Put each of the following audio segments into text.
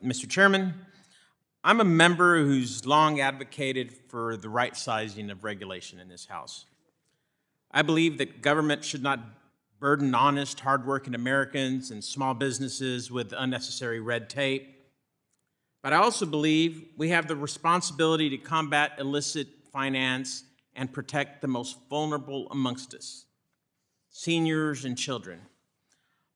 Mr. Chairman, I'm a member who's long advocated for the right sizing of regulation in this House. I believe that government should not burden honest, hardworking Americans and small businesses with unnecessary red tape. But I also believe we have the responsibility to combat illicit finance and protect the most vulnerable amongst us, seniors and children.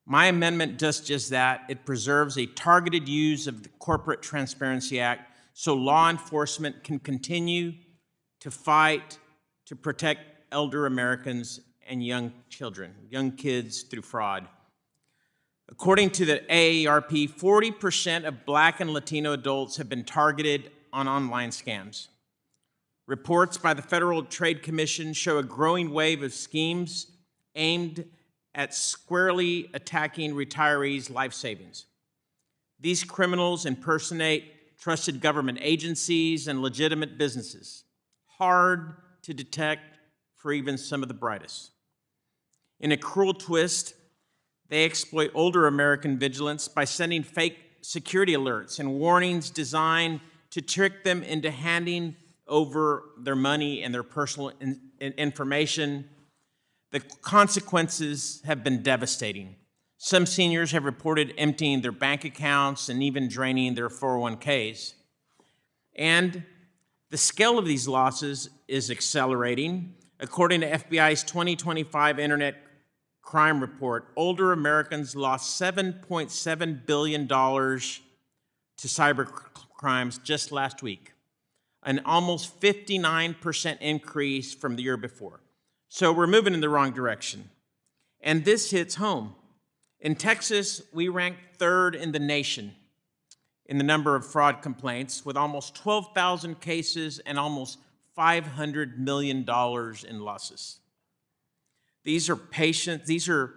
My amendment does just that. It preserves a targeted use of the Corporate Transparency Act so law enforcement can continue to fight to protect elder Americans and young children, young kids through fraud. According to the AARP, 40% of Black and Latino adults have been targeted on online scams. Reports by the Federal Trade Commission show a growing wave of schemes aimed at squarely attacking retirees' life savings. These criminals impersonate trusted government agencies and legitimate businesses, hard to detect for even some of the brightest. In a cruel twist, they exploit older American vigilance by sending fake security alerts and warnings designed to trick them into handing over their money and their personal information. The consequences have been devastating. Some seniors have reported emptying their bank accounts and even draining their 401ks. And the scale of these losses is accelerating. According to FBI's 2025 Internet Crime Report, older Americans lost $7.7 billion to cyber crimes just last week, an almost 59% increase from the year before. So we're moving in the wrong direction. And this hits home. In Texas, we rank third in the nation in the number of fraud complaints, with almost 12,000 cases and almost $500 million in losses. These are patients, these are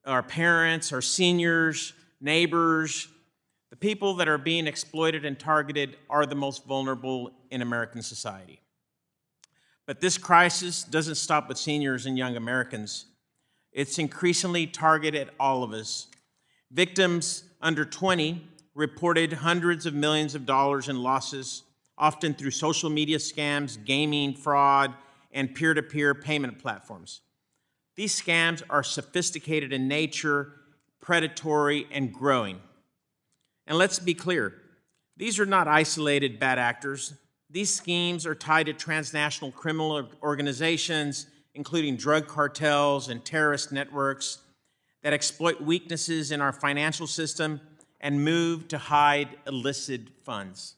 our parents, our seniors, neighbors. The people that are being exploited and targeted are the most vulnerable in American society. But this crisis doesn't stop with seniors and young Americans. It's increasingly targeted at all of us. Victims under 20 reported hundreds of millions of dollars in losses, often through social media scams, gaming, fraud, and peer-to-peer payment platforms. These scams are sophisticated in nature, predatory, and growing. And let's be clear, these are not isolated bad actors. These schemes are tied to transnational criminal organizations, including drug cartels and terrorist networks that exploit weaknesses in our financial system and move to hide illicit funds.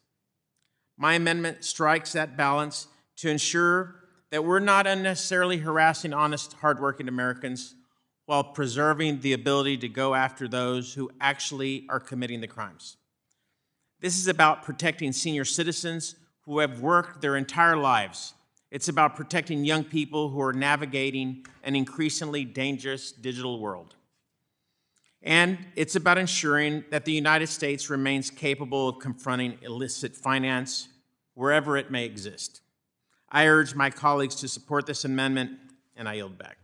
My amendment strikes that balance to ensure that we're not unnecessarily harassing honest, hardworking Americans while preserving the ability to go after those who actually are committing the crimes. This is about protecting senior citizens who have worked their entire lives. It's about protecting young people who are navigating an increasingly dangerous digital world. And it's about ensuring that the United States remains capable of confronting illicit finance wherever it may exist. I urge my colleagues to support this amendment, and I yield back.